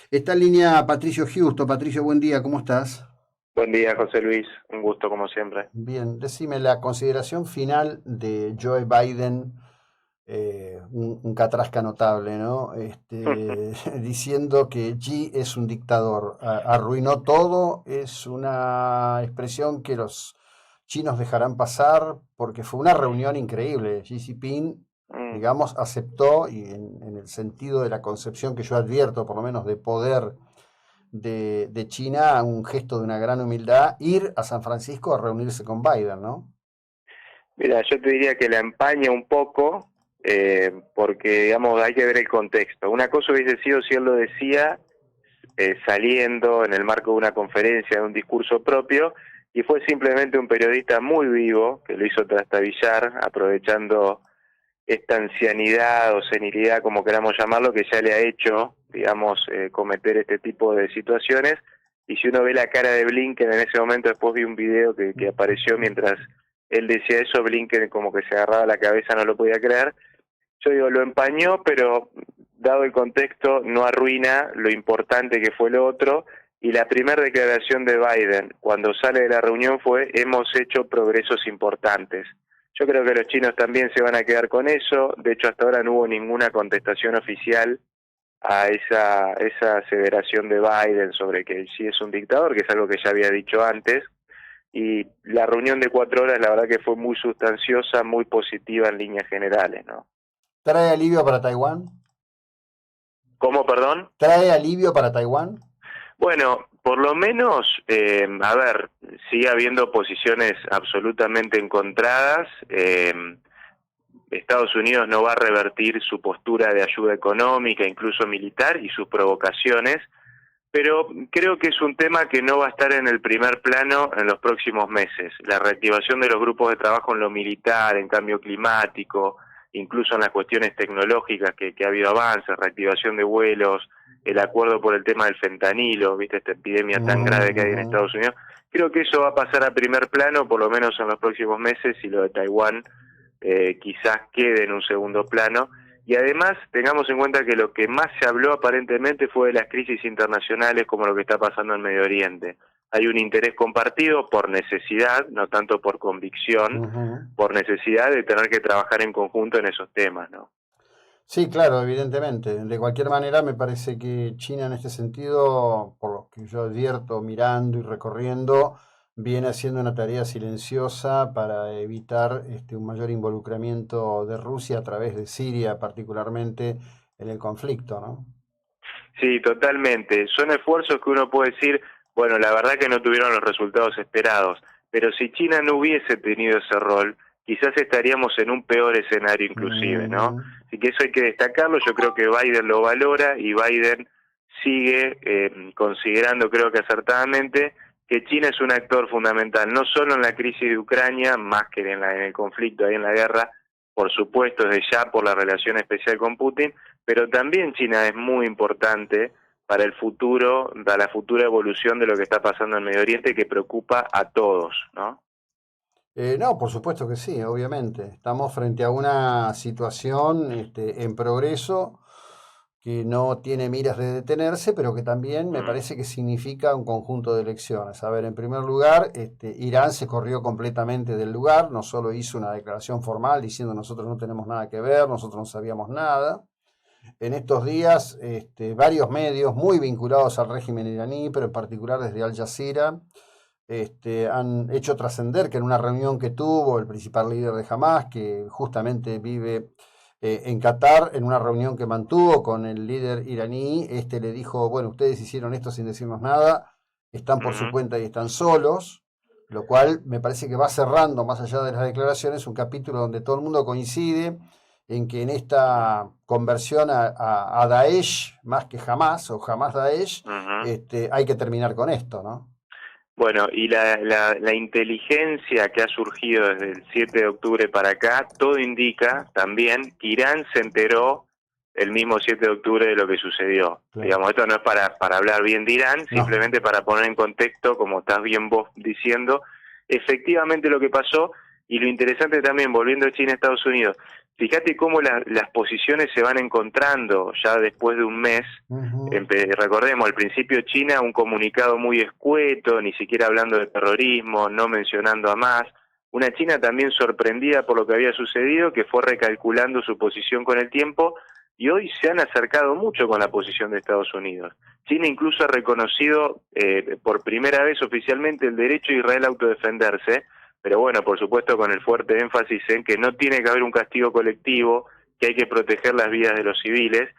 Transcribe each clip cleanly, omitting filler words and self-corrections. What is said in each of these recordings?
Está en línea Patricio Justo. Patricio, buen día, ¿cómo estás? Buen día, José Luis. Un gusto como siempre. Bien, decime la consideración final de Joe Biden, un catrasca notable, ¿no? Diciendo que Xi es un dictador, arruinó todo, es una expresión que los chinos dejarán pasar porque fue una reunión increíble. Xi Jinping, Mm, digamos, aceptó, y en el sentido de la concepción que yo advierto, por lo menos de poder de China, un gesto de una gran humildad, ir a San Francisco a reunirse con Biden, ¿no? Mira, yo te diría que la empaña un poco, porque, digamos, hay que ver el contexto. Una cosa hubiese sido si él lo decía saliendo en el marco de una conferencia, de un discurso propio, y fue simplemente un periodista muy vivo que lo hizo trastabillar, aprovechando esta ancianidad o senilidad, como queramos llamarlo, que ya le ha hecho, digamos, cometer este tipo de situaciones. Y si uno ve la cara de Blinken en ese momento, después vi un video que apareció mientras él decía eso, Blinken como que se agarraba la cabeza, no lo podía creer. Yo digo, lo empañó, pero dado el contexto, no arruina lo importante que fue lo otro. Y la primera declaración de Biden cuando sale de la reunión fue: hemos hecho progresos importantes. Yo creo que los chinos también se van a quedar con eso. De hecho, hasta ahora no hubo ninguna contestación oficial a esa aseveración de Biden sobre que sí es un dictador, que es algo que ya había dicho antes. Y la reunión de 4 horas, la verdad que fue muy sustanciosa, muy positiva en líneas generales, ¿no? ¿Trae alivio para Taiwán? ¿Cómo, perdón? ¿Trae alivio para Taiwán? Bueno, por lo menos, a ver, sigue habiendo posiciones absolutamente encontradas. Estados Unidos no va a revertir su postura de ayuda económica, incluso militar, y sus provocaciones, pero creo que es un tema que no va a estar en el primer plano en los próximos meses. La reactivación de los grupos de trabajo en lo militar, en cambio climático, incluso en las cuestiones tecnológicas que ha habido avances, reactivación de vuelos, el acuerdo por el tema del fentanilo, viste, esta epidemia tan Ujú, grave que hay en ujú. Estados Unidos. Creo que eso va a pasar a primer plano, por lo menos en los próximos meses, y lo de Taiwán quizás quede en un segundo plano. Y además tengamos en cuenta que lo que más se habló aparentemente fue de las crisis internacionales, como lo que está pasando en Medio Oriente. Hay un interés compartido por necesidad, no tanto por convicción, Ujú. por necesidad de tener que trabajar en conjunto en esos temas, ¿no? Sí, claro, evidentemente. De cualquier manera, me parece que China en este sentido, por lo que yo advierto mirando y recorriendo, viene haciendo una tarea silenciosa para evitar un mayor involucramiento de Rusia a través de Siria, particularmente en el conflicto, ¿no? Sí, totalmente. Son esfuerzos que uno puede decir, bueno, la verdad que no tuvieron los resultados esperados, pero si China no hubiese tenido ese rol, quizás estaríamos en un peor escenario inclusive, ¿no? Ujú. Así que eso hay que destacarlo. Yo creo que Biden lo valora y Biden sigue considerando, creo que acertadamente, que China es un actor fundamental, no solo en la crisis de Ucrania, más que en el conflicto ahí en la guerra, por supuesto desde ya por la relación especial con Putin, pero también China es muy importante para el futuro, para la futura evolución de lo que está pasando en Medio Oriente, que preocupa a todos, ¿no? No, por supuesto que sí, obviamente. Estamos frente a una situación en progreso que no tiene miras de detenerse, pero que también me Mm, parece que significa un conjunto de elecciones. A ver, en primer lugar, Irán se corrió completamente del lugar, no solo hizo una declaración formal diciendo nosotros no tenemos nada que ver, nosotros no sabíamos nada. En estos días, varios medios muy vinculados al régimen iraní, pero en particular desde Al Jazeera, han hecho trascender que en una reunión que tuvo el principal líder de Hamas, que justamente vive en Qatar, en una reunión que mantuvo con el líder iraní, le dijo, bueno, ustedes hicieron esto sin decirnos nada, están por su mm. cuenta y están solos, lo cual me parece que va cerrando, más allá de las declaraciones, un capítulo donde todo el mundo coincide en que en esta conversión a Daesh, más que Hamas, o Hamas Daesh, Ujú. hay que terminar con esto, ¿no? Bueno, y la inteligencia que ha surgido desde el 7 de octubre para acá, todo indica también que Irán se enteró el mismo 7 de octubre de lo que sucedió. Claro. Digamos, esto no es para hablar bien de Irán, No. simplemente para poner en contexto, como estás bien vos diciendo, efectivamente lo que pasó. Y lo interesante también, volviendo a China, Estados Unidos, fíjate cómo las posiciones se van encontrando ya después de un mes. Recordemos, al principio China, un comunicado muy escueto, ni siquiera hablando de terrorismo, no mencionando a más. Una China también sorprendida por lo que había sucedido, que fue recalculando su posición con el tiempo, y hoy se han acercado mucho con la posición de Estados Unidos. China incluso ha reconocido por primera vez oficialmente el derecho de Israel a autodefenderse, pero bueno, por supuesto con el fuerte énfasis en que no tiene que haber un castigo colectivo, que hay que proteger las vidas de los civiles,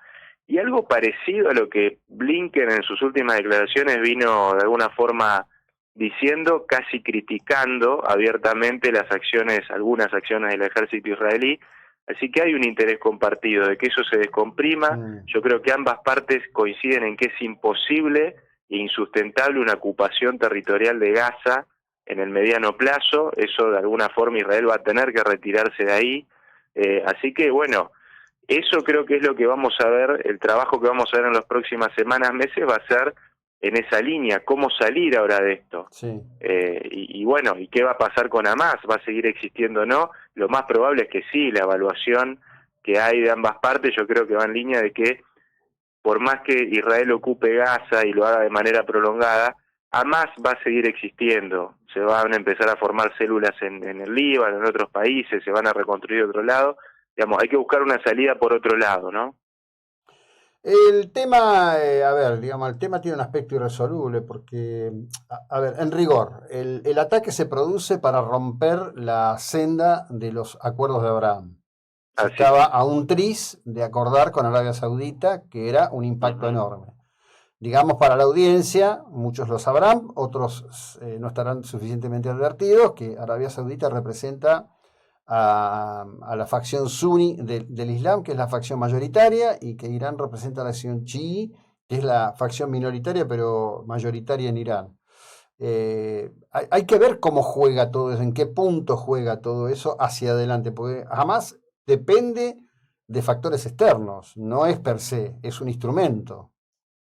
y algo parecido a lo que Blinken en sus últimas declaraciones vino de alguna forma diciendo, casi criticando abiertamente las acciones, algunas acciones del ejército israelí. Así que hay un interés compartido de que eso se descomprima. Yo creo que ambas partes coinciden en que es imposible e insustentable una ocupación territorial de Gaza en el mediano plazo. Eso de alguna forma Israel va a tener que retirarse de ahí. Así que bueno, eso creo que es lo que vamos a ver, el trabajo que vamos a ver en las próximas semanas, meses, va a ser en esa línea, cómo salir ahora de esto. Sí. Y bueno, ¿y qué va a pasar con Hamas? ¿Va a seguir existiendo o no? Lo más probable es que sí, la evaluación que hay de ambas partes yo creo que va en línea de que por más que Israel ocupe Gaza y lo haga de manera prolongada, Hamas va a seguir existiendo. Se van a empezar a formar células en el Líbano, en otros países, se van a reconstruir de otro lado. Digamos, hay que buscar una salida por otro lado, ¿no? El tema, a ver, digamos, el tema tiene un aspecto irresoluble porque, a ver, en rigor, el ataque se produce para romper la senda de los acuerdos de Abraham. Se Así estaba a un tris de acordar con Arabia Saudita, que era un impacto enorme. Digamos, para la audiencia, muchos lo sabrán, otros no estarán suficientemente advertidos, que Arabia Saudita representa a la facción suní del Islam, que es la facción mayoritaria, y que Irán representa a la facción chií, que es la facción minoritaria pero mayoritaria en Irán. Hay que ver cómo juega todo eso, en qué punto juega todo eso hacia adelante, porque jamás depende de factores externos, no es per se, es un instrumento.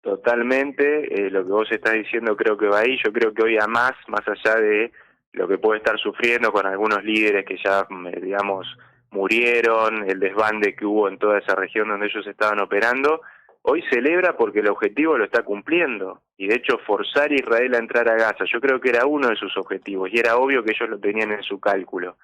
Totalmente, lo que vos estás diciendo creo que va ahí. Yo creo que hoy más allá de lo que puede estar sufriendo con algunos líderes que ya, digamos, murieron, el desbande que hubo en toda esa región donde ellos estaban operando, hoy celebra porque el objetivo lo está cumpliendo. Y de hecho forzar a Israel a entrar a Gaza, yo creo que era uno de sus objetivos y era obvio que ellos lo tenían en su cálculo.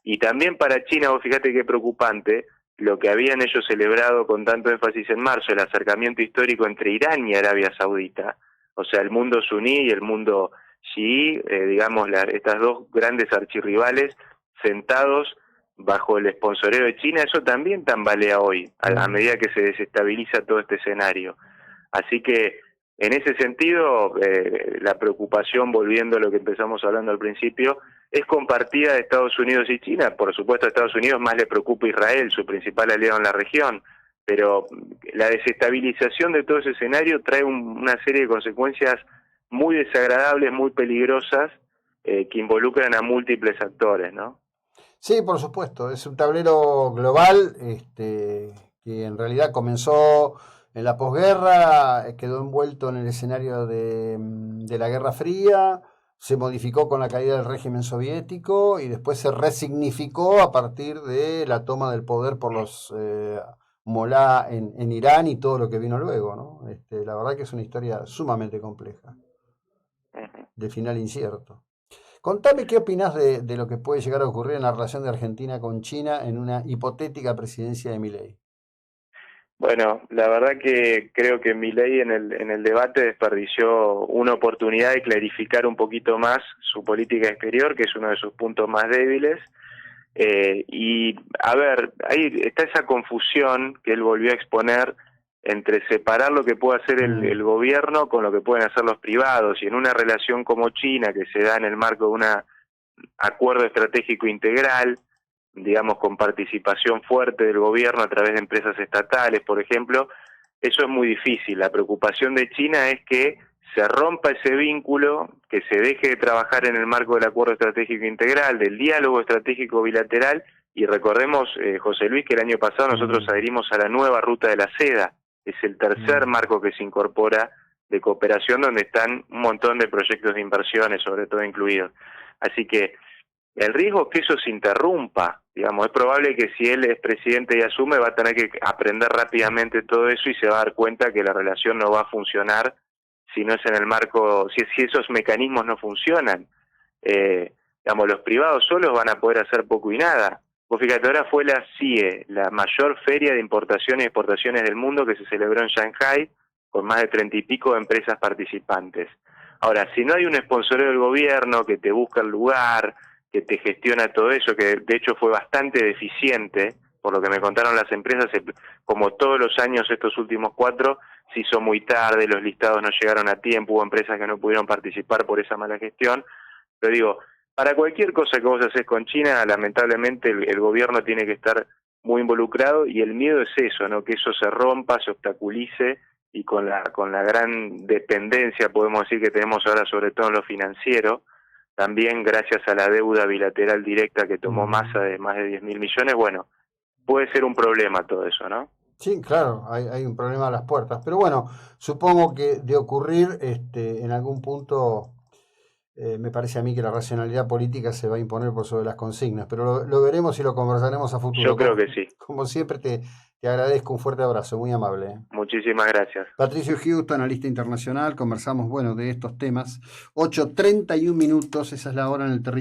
Y también para China, vos fíjate qué preocupante, lo que habían ellos celebrado con tanto énfasis en marzo, el acercamiento histórico entre Irán y Arabia Saudita, o sea, el mundo suní y el mundo chií, digamos, estas dos grandes archirrivales sentados bajo el sponsoreo de China, eso también tambalea hoy, a medida que se desestabiliza todo este escenario. Así que, en ese sentido, la preocupación, volviendo a lo que empezamos hablando al principio, es compartida de Estados Unidos y China. Por supuesto, a Estados Unidos más le preocupa Israel, su principal aliado en la región, pero la desestabilización de todo ese escenario trae una serie de consecuencias muy desagradables, muy peligrosas, que involucran a múltiples actores, ¿no? Sí, por supuesto, es un tablero global que en realidad comenzó en la posguerra, quedó envuelto en el escenario de la Guerra Fría, se modificó con la caída del régimen soviético y después se resignificó a partir de la toma del poder por los Molá en Irán y todo lo que vino luego, ¿no? La verdad que es una historia sumamente compleja, de final incierto. Contame qué opinás de lo que puede llegar a ocurrir en la relación de Argentina con China en una hipotética presidencia de Milei. Bueno, la verdad que creo que Milei en el debate desperdició una oportunidad de clarificar un poquito más su política exterior, que es uno de sus puntos más débiles. Y a ver, ahí está esa confusión que él volvió a exponer entre separar lo que puede hacer el gobierno con lo que pueden hacer los privados, y en una relación como China, que se da en el marco de un acuerdo estratégico integral, digamos, con participación fuerte del gobierno a través de empresas estatales, por ejemplo, eso es muy difícil. La preocupación de China es que se rompa ese vínculo, que se deje de trabajar en el marco del acuerdo estratégico integral, del diálogo estratégico bilateral, y recordemos, José Luis, que el año pasado nosotros adherimos a la nueva ruta de la seda, es el tercer marco que se incorpora de cooperación, donde están un montón de proyectos de inversiones, sobre todo incluidos. Así que el riesgo es que eso se interrumpa, Digamos, es probable que si él es presidente y asume va a tener que aprender rápidamente todo eso y se va a dar cuenta que la relación no va a funcionar si no es en el marco, si esos mecanismos no funcionan. Digamos, los privados solos van a poder hacer poco y nada. Vos fíjate, ahora fue la CIE, la mayor feria de importaciones y exportaciones del mundo, que se celebró en Shanghái, con más de 30 y pico de empresas participantes. Ahora, si no hay un sponsoreo del gobierno que te busca el lugar, que te gestiona todo eso, que de hecho fue bastante deficiente, por lo que me contaron las empresas, como todos los años estos últimos 4, se hizo muy tarde, los listados no llegaron a tiempo, hubo empresas que no pudieron participar por esa mala gestión, pero digo, para cualquier cosa que vos haces con China, lamentablemente el gobierno tiene que estar muy involucrado y el miedo es eso, ¿no? Que eso se rompa, se obstaculice y con la gran dependencia, podemos decir, que tenemos ahora, sobre todo en lo financiero, también gracias a la deuda bilateral directa que tomó Massa de más de 10.000 millones, bueno, puede ser un problema todo eso, ¿no? Sí, claro, hay un problema a las puertas. Pero bueno, supongo que de ocurrir en algún punto, me parece a mí que la racionalidad política se va a imponer por sobre las consignas. Pero lo veremos y lo conversaremos a Yo futuro. creo que sí. Como siempre, te agradezco, un fuerte abrazo, muy amable. Muchísimas gracias. Patricio Houston, analista internacional, conversamos, bueno, de estos temas. 8:31 minutos, esa es la hora en el territorio.